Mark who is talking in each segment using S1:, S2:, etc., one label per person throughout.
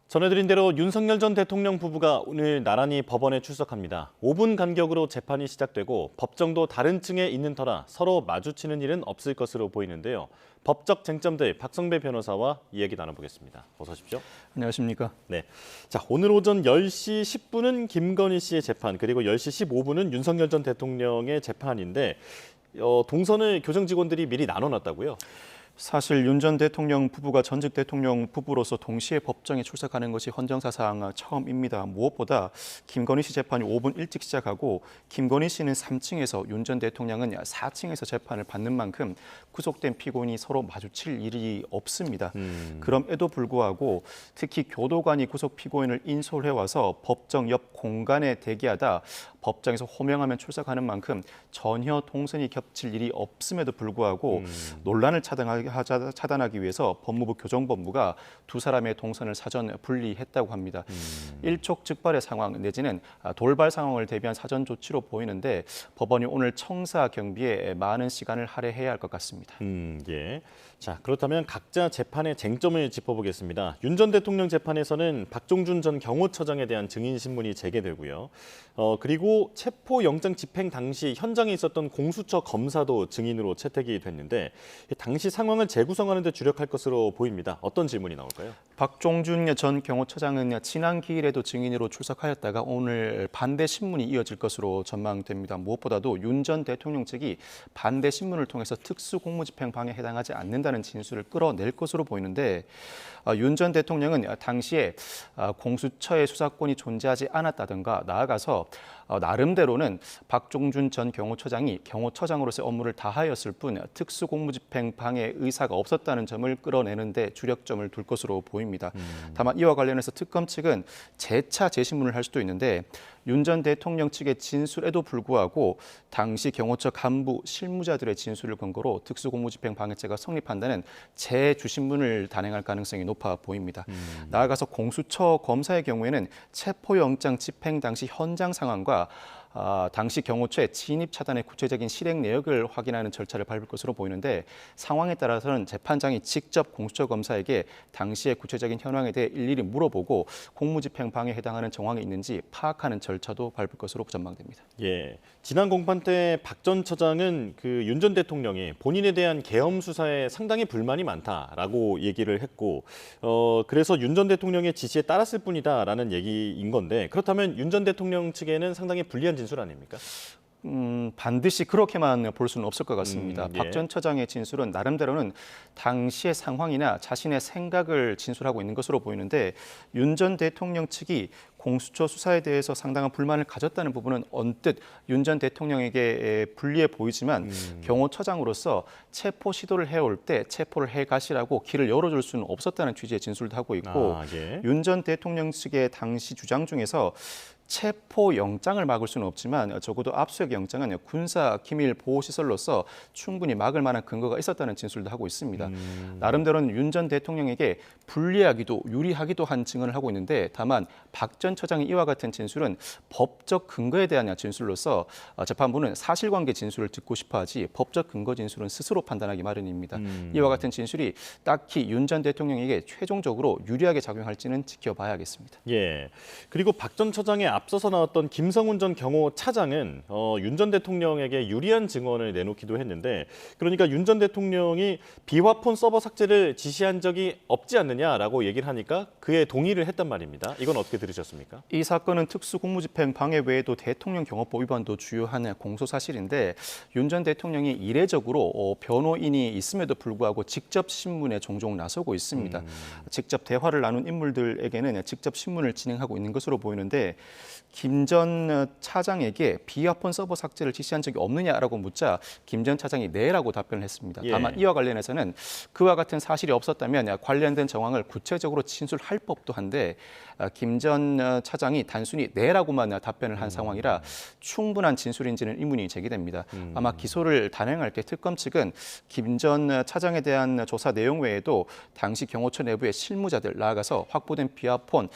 S1: 전해드린 대로 윤석열 전 대통령 부부가 오늘 나란히 법원에 출석합니다. 5분 간격으로 재판이 시작되고 법정도 다른 층에 있는 터라 서로 마주치는 일은 없을 것으로 보이는데요. 법적 쟁점들 박성배 변호사와 이야기 나눠보겠습니다. 어서 오십시오.
S2: 안녕하십니까.
S1: 네. 자, 오늘 오전 10시 10분은 김건희 씨의 재판, 그리고 10시 15분은 윤석열 전 대통령의 재판인데 동선을 교정 직원들이 미리 나눠놨다고요?
S2: 사실 윤 전 대통령 부부가 전직 대통령 부부로서 동시에 법정에 출석하는 것이 헌정사상 처음입니다. 무엇보다 김건희 씨 재판이 5분 일찍 시작하고 김건희 씨는 3층에서 윤 전 대통령은 4층에서 재판을 받는 만큼 구속된 피고인이 서로 마주칠 일이 없습니다. 그럼에도 불구하고 특히 교도관이 구속 피고인을 인솔해와서 법정 옆 공간에 대기하다 법정에서 호명하면 출석하는 만큼 전혀 동선이 겹칠 일이 없음에도 불구하고 논란을 차단하기 위해서 법무부 교정본부가 두 사람의 동선을 사전 분리했다고 합니다. 일촉즉발의 상황 내지는 돌발 상황을 대비한 사전 조치로 보이는데 법원이 오늘 청사 경비에 많은 시간을 할애해야 할 것 같습니다.
S1: 예. 자, 그렇다면 각자 재판의 쟁점을 짚어보겠습니다. 윤 전 대통령 재판에서는 박종준 전 경호처장에 대한 증인 신문이 재개되고요. 그리고 체포영장 집행 당시 현장에 있었던 공수처 검사도 증인으로 채택이 됐는데 당시 상황을 재구성하는 데 주력할 것으로 보입니다. 어떤 질문이 나올까요?
S2: 박종준 전 경호처장은 지난 기일에도 증인으로 출석하였다가 오늘 반대 신문이 이어질 것으로 전망됩니다. 무엇보다도 윤 전 대통령 측이 반대 신문을 통해서 특수공무집행방해에 해당하지 않는다는 진술을 끌어낼 것으로 보이는데 윤 전 대통령은 당시에 공수처의 수사권이 존재하지 않았다든가 나아가서 나름대로는 박종준 전 경호처장이 경호처장으로서의 업무를 다하였을 뿐 특수공무집행 방해 의사가 없었다는 점을 끌어내는 데 주력점을 둘 것으로 보입니다. 다만 이와 관련해서 특검 측은 재차 재신문을 할 수도 있는데 윤 전 대통령 측의 진술에도 불구하고 당시 경호처 간부 실무자들의 진술을 근거로 특수공무집행 방해죄가 성립한다는 재주신문을 단행할 가능성이 높아 보입니다. 나아가서 공수처 검사의 경우에는 체포영장 집행 당시 현장 상황과 당시 경호처의 진입 차단의 구체적인 실행 내역을 확인하는 절차를 밟을 것으로 보이는데 상황에 따라서는 재판장이 직접 공수처 검사에게 당시의 구체적인 현황에 대해 일일이 물어보고 공무집행 방해에 해당하는 정황이 있는지 파악하는 절차도 밟을 것으로 전망됩니다.
S1: 예, 지난 공판 때 박 전 처장은 윤 전 대통령이 본인에 대한 계엄 수사에 상당히 불만이 많다라고 얘기를 했고 그래서 윤 전 대통령의 지시에 따랐을 뿐이다라는 얘기인 건데 그렇다면 윤 전 대통령 측에는 상당히 불리한 진술 아닙니까?
S2: 반드시 그렇게만 볼 수는 없을 것 같습니다.
S1: 예.
S2: 박 전 처장의 진술은 나름대로는 당시의 상황이나 자신의 생각을 진술하고 있는 것으로 보이는데 윤 전 대통령 측이 공수처 수사에 대해서 상당한 불만을 가졌다는 부분은 언뜻 윤 전 대통령에게 불리해 보이지만 경호처장으로서 체포 시도를 해올 때 체포를 해가시라고 길을 열어줄 수는 없었다는 취지의 진술도 하고 있고
S1: 예.
S2: 윤 전 대통령 측의 당시 주장 중에서 체포 영장을 막을 수는 없지만 적어도 압수수색 영장은 군사 기밀 보호 시설로서 충분히 막을 만한 근거가 있었다는 진술도 하고 있습니다. 나름대로는 윤 전 대통령에게 불리하기도 유리하기도 한 증언을 하고 있는데 다만 박 전 처장의 이와 같은 진술은 법적 근거에 대한 진술로서 재판부는 사실관계 진술을 듣고 싶어하지 법적 근거 진술은 스스로 판단하기 마련입니다. 이와 같은 진술이 딱히 윤 전 대통령에게 최종적으로 유리하게 작용할지는 지켜봐야겠습니다.
S1: 예. 그리고 박 전 처장의 앞서서 나왔던 김성훈 전 경호차장은 윤 전 대통령에게 유리한 증언을 내놓기도 했는데 그러니까 윤 전 대통령이 비화폰 서버 삭제를 지시한 적이 없지 않느냐라고 얘기를 하니까 그에 동의를 했단 말입니다. 이건 어떻게 들으셨습니까?
S2: 이 사건은 특수공무집행 방해 외에도 대통령 경호법 위반도 주요한 공소 사실인데 윤 전 대통령이 이례적으로 변호인이 있음에도 불구하고 직접 신문에 종종 나서고 있습니다. 직접 대화를 나눈 인물들에게는 직접 신문을 진행하고 있는 것으로 보이는데 김 전 차장에게 비화폰 서버 삭제를 지시한 적이 없느냐라고 묻자 김 전 차장이 네라고 답변을 했습니다. 다만 이와 관련해서는 그와 같은 사실이 없었다면 관련된 정황을 구체적으로 진술할 법도 한데 김 전 차장이 단순히 네라고만 답변을 한 상황이라 충분한 진술인지는 의문이 제기됩니다. 아마 기소를 단행할 때 특검 측은 김 전 차장에 대한 조사 내용 외에도 당시 경호처 내부의 실무자들 나아가서 확보된 비화폰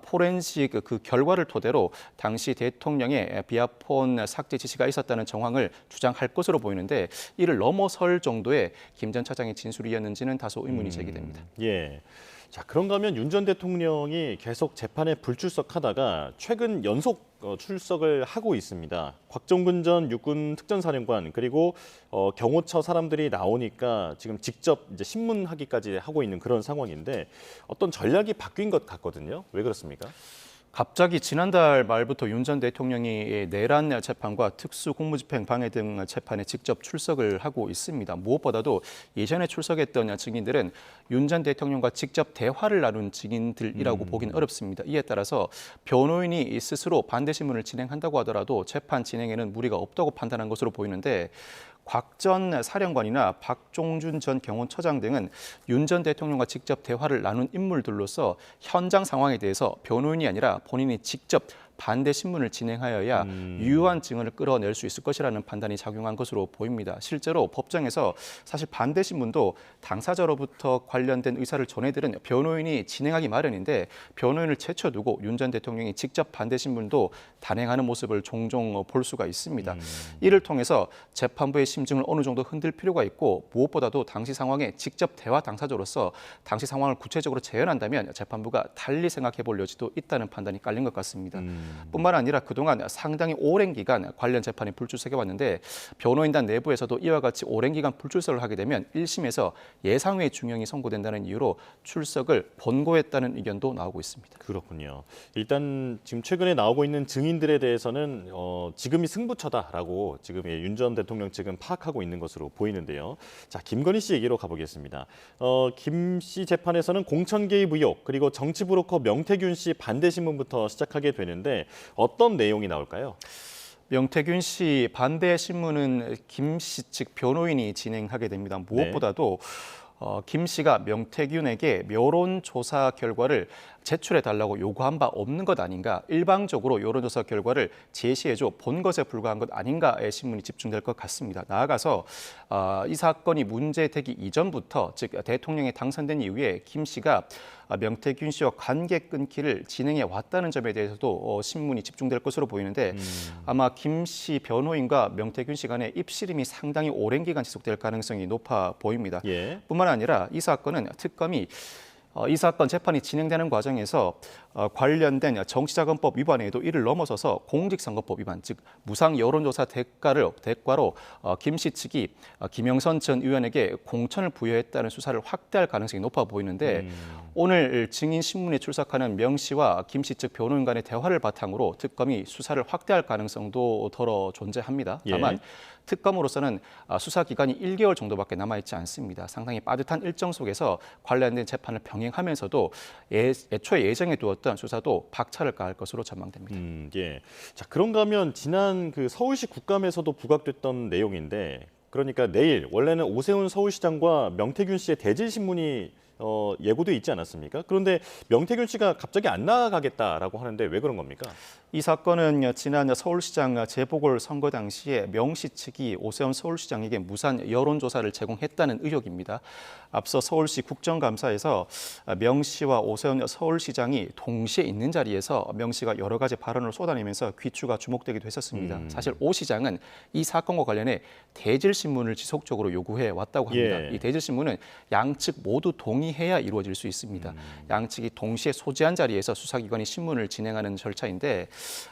S2: 포렌식 그 결과를 토대로 당시 대통령의 비화폰 삭제 지시가 있었다는 정황을 주장할 것으로 보이는데 이를 넘어설 정도의 김 전 차장의 진술이었는지는 다소 의문이 제기됩니다.
S1: 예. 자, 그런가 하면 윤 전 대통령이 계속 재판에 불출석하다가 최근 연속 출석을 하고 있습니다. 곽종근 전 육군 특전사령관 그리고 경호처 사람들이 나오니까 지금 직접 이제 신문하기까지 하고 있는 그런 상황인데 어떤 전략이 바뀐 것 같거든요. 왜 그렇습니까?
S2: 갑자기 지난달 말부터 윤 전 대통령이 내란 재판과 특수공무집행 방해 등 재판에 직접 출석을 하고 있습니다. 무엇보다도 예전에 출석했던 증인들은 윤 전 대통령과 직접 대화를 나눈 증인들이라고 보기는 어렵습니다. 이에 따라서 변호인이 스스로 반대 신문을 진행한다고 하더라도 재판 진행에는 무리가 없다고 판단한 것으로 보이는데 곽 전 사령관이나 박종준 전 경호처장 등은 윤 전 대통령과 직접 대화를 나눈 인물들로서 현장 상황에 대해서 변호인이 아니라 본인이 직접 반대 신문을 진행하여야 유효한 증언을 끌어낼 수 있을 것이라는 판단이 작용한 것으로 보입니다. 실제로 법정에서 사실 반대 신문도 당사자로부터 관련된 의사를 전해들은 변호인이 진행하기 마련인데 변호인을 제쳐두고 윤 전 대통령이 직접 반대 신문도 단행하는 모습을 종종 볼 수가 있습니다. 이를 통해서 재판부의 심증을 어느 정도 흔들 필요가 있고 무엇보다도 당시 상황에 직접 대화 당사자로서 당시 상황을 구체적으로 재현한다면 재판부가 달리 생각해 볼 여지도 있다는 판단이 깔린 것 같습니다. 뿐만 아니라 그동안 상당히 오랜 기간 관련 재판에 불출석해 왔는데 변호인단 내부에서도 이와 같이 오랜 기간 불출석을 하게 되면 1심에서 예상외의 중형이 선고된다는 이유로 출석을 권고했다는 의견도 나오고 있습니다.
S1: 그렇군요. 일단 지금 최근에 나오고 있는 증인들에 대해서는 지금이 승부처다라고 지금 윤 전 대통령 측은 파악하고 있는 것으로 보이는데요. 자, 김건희 씨 얘기로 가보겠습니다. 김 씨 재판에서는 공천 개입 의혹 그리고 정치 브로커 명태균 씨 반대 신문부터 시작하게 되는데 어떤 내용이 나올까요?
S2: 명태균 씨 반대 신문은 김 씨 측 변호인이 진행하게 됩니다. 무엇보다도 김 씨가 명태균에게 여론조사 결과를 제출해달라고 요구한 바 없는 것 아닌가, 일방적으로 여론조사 결과를 제시해줘 본 것에 불과한 것 아닌가의 신문이 집중될 것 같습니다. 나아가서 이 사건이 문제되기 이전부터, 즉 대통령에 당선된 이후에 김 씨가 명태균 씨와 관계 끊기를 진행해 왔다는 점에 대해서도 신문이 집중될 것으로 보이는데 아마 김 씨 변호인과 명태균 씨 간의 입씨름이 상당히 오랜 기간 지속될 가능성이 높아 보입니다. 뿐만 아니라 이 사건은 특검이 이 사건 재판이 진행되는 과정에서 관련된 정치자금법 위반에도 이를 넘어서서 공직선거법 위반, 즉 무상 여론조사 대가로 김 씨 측이 김영선 전 의원에게 공천을 부여했다는 수사를 확대할 가능성이 높아 보이는데 오늘 증인 신문에 출석하는 명 씨와 김 씨 측 변호인 간의 대화를 바탕으로 특검이 수사를 확대할 가능성도 더러 존재합니다. 다만 특검으로서는 수사 기간이 1개월 정도밖에 남아있지 않습니다. 상당히 빠듯한 일정 속에서 관련된 재판을 병행하면서도 애초에 예정해 두었던 수사도 박차를 가할 것으로 전망됩니다.
S1: 자, 그런가 하면 지난 그 서울시 국감에서도 부각됐던 내용인데, 그러니까 내일 원래는 오세훈 서울시장과 명태균 씨의 대질 신문이 예고돼 있지 않았습니까? 그런데 명태균 씨가 갑자기 안 나가겠다라고 하는데 왜 그런 겁니까?
S2: 이 사건은 지난 서울시장 재보궐선거 당시에 명 씨 측이 오세훈 서울시장에게 무산 여론조사를 제공했다는 의혹입니다. 앞서 서울시 국정감사에서 명 씨와 오세훈 서울시장이 동시에 있는 자리에서 명 씨가 여러 가지 발언을 쏟아내면서 귀추가 주목되기도 했었습니다. 사실 오 시장은 이 사건과 관련해 대질신문을 지속적으로 요구해 왔다고 합니다. 이 대질신문은 양측 모두 동의해야 이루어질 수 있습니다. 양측이 동시에 소재한 자리에서 수사기관이 신문을 진행하는 절차인데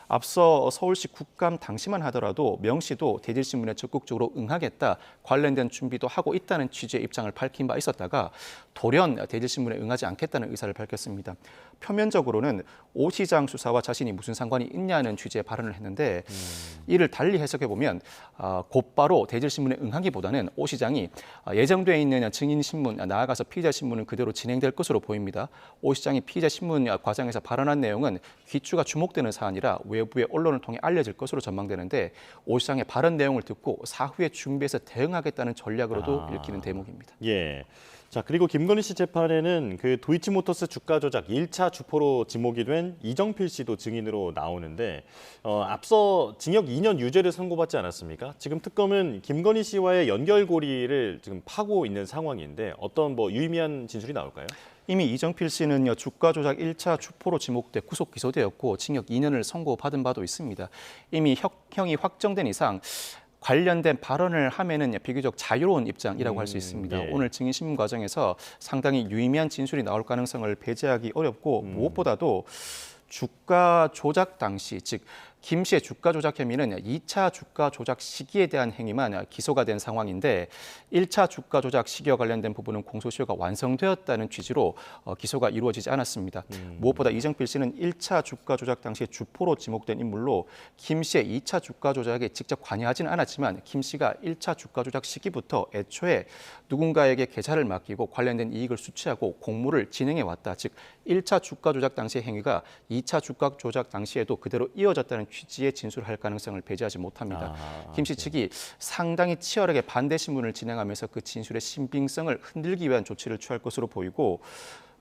S2: 앞서 서울시 국감 당시만 하더라도 명 씨도 대질신문에 적극적으로 응하겠다, 관련된 준비도 하고 있다는 취지의 입장을 밝힌 바 있었다가 돌연 대질신문에 응하지 않겠다는 의사를 밝혔습니다. 표면적으로는 오 시장 수사와 자신이 무슨 상관이 있냐는 취지의 발언을 했는데 이를 달리 해석해보면 곧바로 대질신문에 응하기보다는 오 시장이 예정돼 있는 증인신문, 나아가서 피의자신문은 그대로 진행될 것으로 보입니다. 오 시장이 피의자신문 과정에서 발언한 내용은 귀추가 주목되는 사안이라 외부의 언론을 통해 알려질 것으로 전망되는데 오 시장의 발언 내용을 듣고 사후에 준비해서 대응하겠다는 전략으로도 읽히는 대목입니다.
S1: 자, 그리고 김건희 씨 재판에는 그 도이치모터스 주가 조작 1차 주포로 지목이 된 이정필 씨도 증인으로 나오는데 앞서 징역 2년 유죄를 선고받지 않았습니까? 지금 특검은 김건희 씨와의 연결고리를 지금 파고 있는 상황인데 어떤 유의미한 진술이 나올까요?
S2: 이미 이정필 씨는 주가 조작 1차 주포로 지목돼 구속 기소되었고 징역 2년을 선고받은 바도 있습니다. 이미 형이 확정된 이상 관련된 발언을 하면은 비교적 자유로운 입장이라고 할 수 있습니다.
S1: 예.
S2: 오늘 증인신문 과정에서 상당히 유의미한 진술이 나올 가능성을 배제하기 어렵고 무엇보다도 주가 조작 당시, 즉 김 씨의 주가 조작 혐의는 2차 주가 조작 시기에 대한 행위만 기소가 된 상황인데 1차 주가 조작 시기와 관련된 부분은 공소시효가 완성되었다는 취지로 기소가 이루어지지 않았습니다. 무엇보다 이정필 씨는 1차 주가 조작 당시 주포로 지목된 인물로 김 씨의 2차 주가 조작에 직접 관여하지는 않았지만 김 씨가 1차 주가 조작 시기부터 애초에 누군가에게 계좌를 맡기고 관련된 이익을 수취하고 공모를 진행해 왔다. 즉 1차 주가 조작 당시의 행위가 2차 주가 조작 당시에도 그대로 이어졌다는 취지의 진술할 가능성을 배제하지 못합니다. 김 씨 측이 상당히 치열하게 반대 신문을 진행하면서 그 진술의 신빙성을 흔들기 위한 조치를 취할 것으로 보이고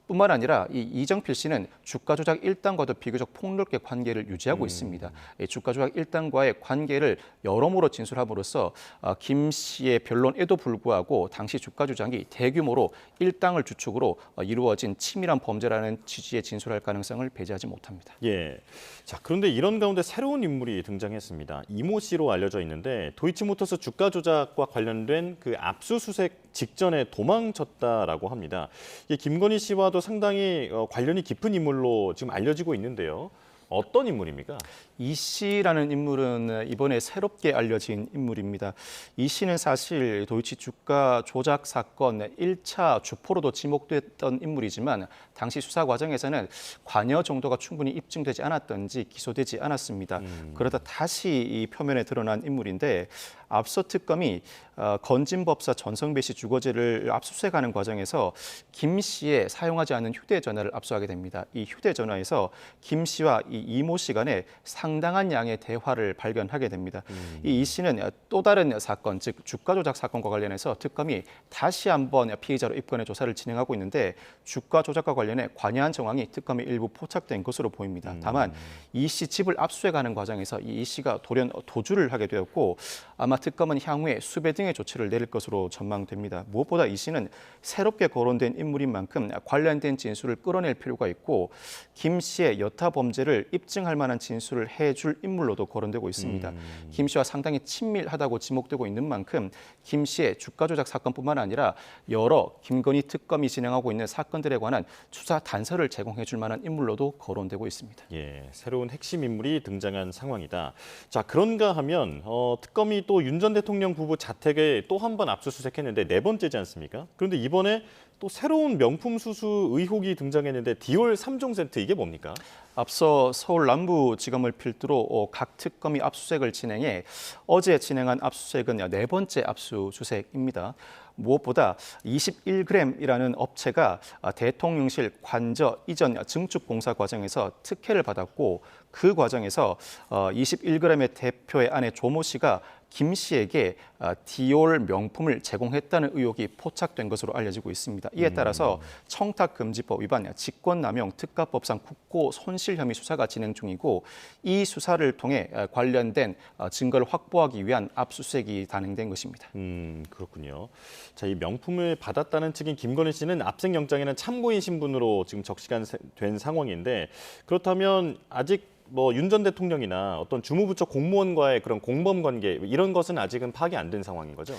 S2: 뿐만 아니라 이 이정필 씨는 주가 조작 1단과도 비교적 폭넓게 관계를 유지하고 있습니다. 이 주가 조작 1단과의 관계를 여러모로 진술함으로써 김 씨의 변론에도 불구하고 당시 주가 조작이 대규모로 1당을 주축으로 이루어진 치밀한 범죄라는 취지의 진술할 가능성을 배제하지 못합니다.
S1: 예. 자, 그런데 이런 가운데 새로운 인물이 등장했습니다. 이모 씨로 알려져 있는데 도이치모터스 주가 조작과 관련된 그 압수수색 직전에 도망쳤다라고 합니다. 이 김건희 씨와도 상당히 관련이 깊은 인물로 지금 알려지고 있는데요. 어떤 인물입니까?
S2: 이 씨라는 인물은 이번에 새롭게 알려진 인물입니다. 이 씨는 사실 도이치 주가 조작 사건 1차 주포로도 지목됐던 인물이지만 당시 수사 과정에서는 관여 정도가 충분히 입증되지 않았던지 기소되지 않았습니다. 그러다 다시 이 표면에 드러난 인물인데 앞서 특검이 건진법사 전성배 씨 주거지를 압수수색하는 과정에서 김 씨의 사용하지 않은 휴대전화를 압수하게 됩니다. 이 휴대전화에서 김 씨와 이 이모 씨 간에 상당한 양의 대화를 발견하게 됩니다. 이 씨는 또 다른 사건, 즉 주가 조작 사건과 관련해서 특검이 다시 한번 피의자로 입건해 조사를 진행하고 있는데 주가 조작과 관련해 관여한 정황이 특검에 일부 포착된 것으로 보입니다. 다만 이 씨 집을 압수해가는 과정에서 이 씨가 돌연 도주를 하게 되었고 아마 특검은 향후에 수배 등의 조치를 내릴 것으로 전망됩니다. 무엇보다 이 씨는 새롭게 거론된 인물인 만큼 관련된 진술을 끌어낼 필요가 있고 김 씨의 여타 범죄를 입증할 만한 진술을 해줄 인물로도 거론되고 있습니다. 김 씨와 상당히 친밀하다고 지목되고 있는 만큼 김 씨의 주가 조작 사건뿐만 아니라 여러 김건희 특검이 진행하고 있는 사건들에 관한 수사 단서를 제공해 줄 만한 인물로도 거론되고 있습니다.
S1: 예, 새로운 핵심 인물이 등장한 상황이다. 자, 그런가 하면 특검이 또 윤 전 대통령 부부 자택에 또 한 번 압수수색했는데 네 번째지 않습니까? 그런데 이번에 또 새로운 명품 수수 의혹이 등장했는데 디올 3종 세트 이게 뭡니까?
S2: 앞서 서울 남부지검을 필두로 각 특검이 압수수색을 진행해 어제 진행한 압수수색은 네 번째 압수수색입니다. 무엇보다 21g이라는 업체가 대통령실 관저 이전 증축 공사 과정에서 특혜를 받았고 그 과정에서 21g의 대표의 아내 조모 씨가 김 씨에게 디올 명품을 제공했다는 의혹이 포착된 것으로 알려지고 있습니다. 이에 따라서 청탁금지법 위반, 직권남용, 특가법상 국고 손실 혐의 수사가 진행 중이고 이 수사를 통해 관련된 증거를 확보하기 위한 압수수색이 단행된 것입니다.
S1: 그렇군요. 자, 이 명품을 받았다는 측인 김건희 씨는 압생영장에는 참고인 신분으로 지금 적시가 된 상황인데 그렇다면 아직 윤 전 대통령이나 어떤 주무부처 공무원과의 그런 공범 관계 이런 것은 아직은 파악이 안 된 상황인 거죠?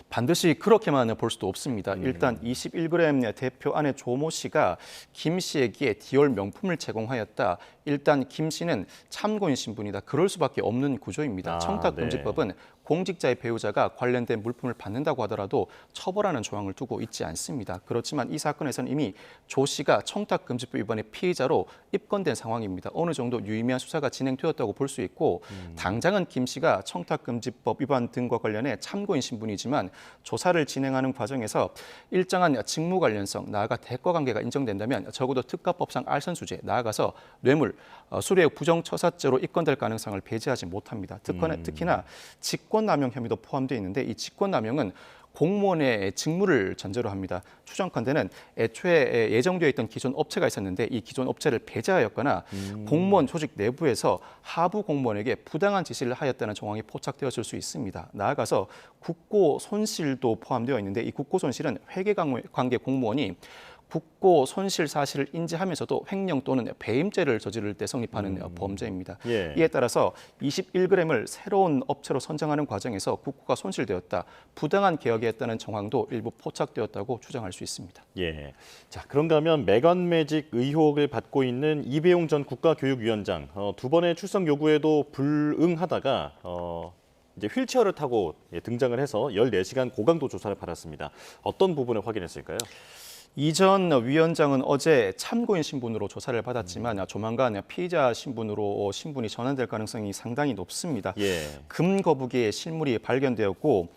S2: 반드시 그렇게만 볼 수도 없습니다. 일단 21g 대표 아내 조모 씨가 김 씨에게 디올 명품을 제공하였다. 일단 김 씨는 참고인 신분이다. 그럴 수밖에 없는 구조입니다. 청탁금지법은 공직자의 배우자가 관련된 물품을 받는다고 하더라도 처벌하는 조항을 두고 있지 않습니다. 그렇지만 이 사건에서는 이미 조 씨가 청탁금지법 위반의 피의자로 입건된 상황입니다. 어느 정도 유의미한 수사가 진행되었다고 볼 수 있고 당장은 김 씨가 청탁금지법 위반 등과 관련해 참고인 신분이지만 조사를 진행하는 과정에서 일정한 직무 관련성, 나아가 대가 관계가 인정된다면 적어도 특가법상 알선수재, 나아가서 뇌물, 수뢰 부정처사죄로 입건될 가능성을 배제하지 못합니다. 특히나 직권남용 혐의도 포함되어 있는데 이 직권남용은 공무원의 직무를 전제로 합니다. 추정컨대는 애초에 예정되어 있던 기존 업체가 있었는데 이 기존 업체를 배제하였거나 공무원 조직 내부에서 하부 공무원에게 부당한 지시를 하였다는 정황이 포착되었을 수 있습니다. 나아가서 국고 손실도 포함되어 있는데 이 국고 손실은 회계관계 공무원이 붓고 손실 사실을 인지하면서도 횡령 또는 배임죄를 저지를 때 성립하는 범죄입니다.
S1: 예.
S2: 이에 따라서 21g을 새로운 업체로 선정하는 과정에서 국고가 손실되었다, 부당한 개혁에 했다는 정황도 일부 포착되었다고 추정할 수 있습니다.
S1: 예. 자, 그런가 하면 매관매직 의혹을 받고 있는 이배용 전 국가교육위원장 두 번의 출석 요구에도 불응하다가 이제 휠체어를 타고 등장을 해서 14시간 고강도 조사를 받았습니다. 어떤 부분을 확인했을까요?
S2: 이 전 위원장은 어제 참고인 신분으로 조사를 받았지만 조만간 피의자 신분으로 신분이 전환될 가능성이 상당히 높습니다.
S1: 예.
S2: 금거북이의 실물이 발견되었고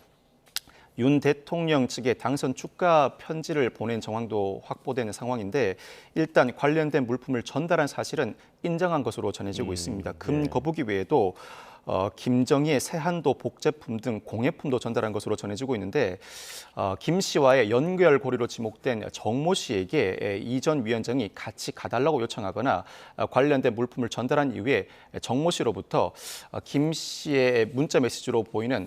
S2: 윤 대통령 측에 당선 축가 편지를 보낸 정황도 확보되는 상황인데 일단 관련된 물품을 전달한 사실은 인정한 것으로 전해지고 있습니다. 금거북이 외에도 김정희의 세한도 복제품 등 공예품도 전달한 것으로 전해지고 있는데 김 씨와의 연결고리로 지목된 정모 씨에게 이 전 위원장이 같이 가달라고 요청하거나 관련된 물품을 전달한 이후에 정모 씨로부터 김 씨의 문자 메시지로 보이는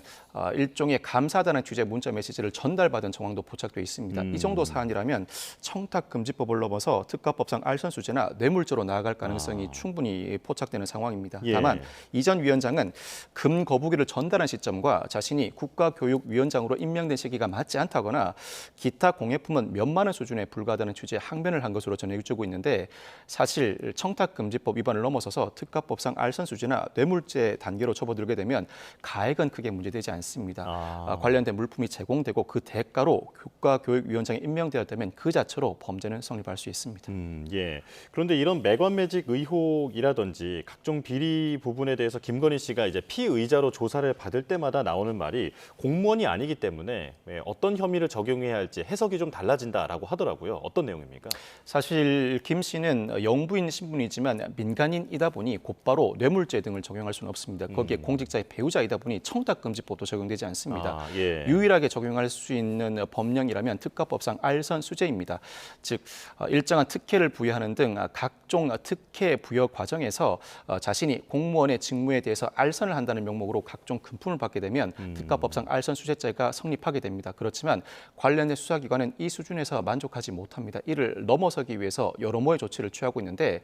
S2: 일종의 감사하다는 취지의 문자 메시지를 전달받은 정황도 포착돼 있습니다. 이 정도 사안이라면 청탁금지법을 넘어서 특가법상 알선수재나 뇌물죄로 나아갈 가능성이 충분히 포착되는 상황입니다.
S1: 예.
S2: 다만 이 전 위원장은 금거북이를 전달한 시점과 자신이 국가교육위원장으로 임명된 시기가 맞지 않다거나 기타 공예품은 몇만 원 수준에 불과하다는 취지의 항변을 한 것으로 전해지고 있는데 사실 청탁금지법 위반을 넘어서서 특가법상 알선수재나 뇌물죄 단계로 접어들게 되면 가액은 크게 문제되지 않습니다. 관련된 물품이 제공되고 그 대가로 국가교육위원장이 임명되었다면 그 자체로 범죄는 성립할 수 있습니다.
S1: 예. 그런데 이런 매관매직 의혹이라든지 각종 비리 부분에 대해서 김건희 씨가 이제 피의자로 조사를 받을 때마다 나오는 말이 공무원이 아니기 때문에 어떤 혐의를 적용해야 할지 해석이 좀 달라진다라고 하더라고요. 어떤 내용입니까?
S2: 사실 김 씨는 영부인 신분이지만 민간인이다 보니 곧바로 뇌물죄 등을 적용할 수는 없습니다. 거기에 공직자의 배우자이다 보니 청탁금지법도 적용되지 않습니다.
S1: 예.
S2: 유일하게 적용할 수 있는 법령이라면 특가법상 알선수재입니다. 즉 일정한 특혜를 부여하는 등 각종 특혜 부여 과정에서 자신이 공무원의 직무에 대해서 알선을 한다는 명목으로 각종 금품을 받게 되면 특가법상 알선수재죄가 성립하게 됩니다. 그렇지만 관련된 수사기관은 이 수준에서 만족하지 못합니다. 이를 넘어서기 위해서 여러모의 조치를 취하고 있는데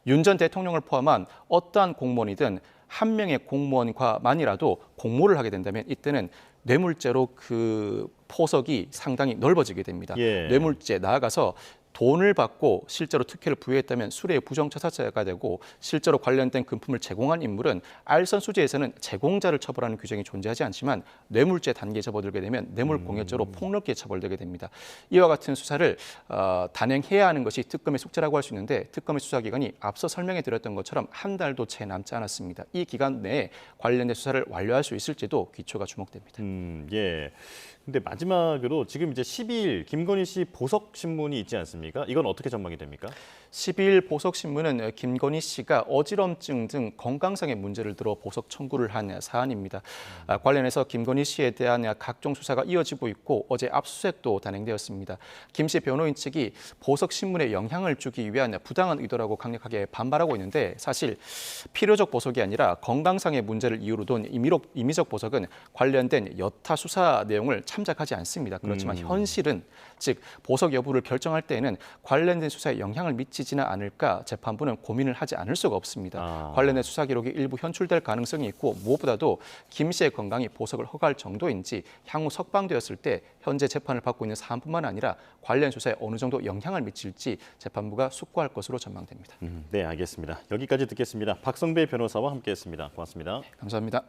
S2: 윤 전 대통령을 포함한 어떠한 공무원이든 한 명의 공무원과만이라도 공모를 하게 된다면 이때는 뇌물죄로 그 포석이 상당히 넓어지게 됩니다.
S1: 예.
S2: 뇌물죄 나아가서 돈을 받고 실제로 특혜를 부여했다면 수뢰의 부정처사죄가 되고 실제로 관련된 금품을 제공한 인물은 알선수재에서는 제공자를 처벌하는 규정이 존재하지 않지만 뇌물죄 단계에 접어들게 되면 뇌물공여죄로 폭넓게 처벌되게 됩니다. 이와 같은 수사를 단행해야 하는 것이 특검의 숙제라고 할 수 있는데 특검의 수사기간이 앞서 설명해드렸던 것처럼 한 달도 채 남지 않았습니다. 이 기간 내에 관련된 수사를 완료할 수 있을지도 귀초가 주목됩니다.
S1: 예. 근데 마지막으로 지금 이제 12일 김건희 씨 보석 신문이 있지 않습니까? 이건 어떻게 전망이 됩니까?
S2: 12일 보석신문은 김건희 씨가 어지럼증 등 건강상의 문제를 들어 보석 청구를 한 사안입니다. 관련해서 김건희 씨에 대한 각종 수사가 이어지고 있고 어제 압수수색도 단행되었습니다. 김 씨 변호인 측이 보석신문에 영향을 주기 위한 부당한 의도라고 강력하게 반발하고 있는데 사실 필요적 보석이 아니라 건강상의 문제를 이유로 둔 임의적 보석은 관련된 여타 수사 내용을 참작하지 않습니다. 그렇지만 현실은 즉 보석 여부를 결정할 때에는 관련된 수사에 영향을 미치지는 않을까 재판부는 고민을 하지 않을 수가 없습니다. 관련된 수사 기록이 일부 현출될 가능성이 있고 무엇보다도 김 씨의 건강이 보석을 허가할 정도인지 향후 석방되었을 때 현재 재판을 받고 있는 사안뿐만 아니라 관련 수사에 어느 정도 영향을 미칠지 재판부가 숙고할 것으로 전망됩니다.
S1: 네, 알겠습니다. 여기까지 듣겠습니다. 박성배 변호사와 함께했습니다. 고맙습니다.
S2: 감사합니다.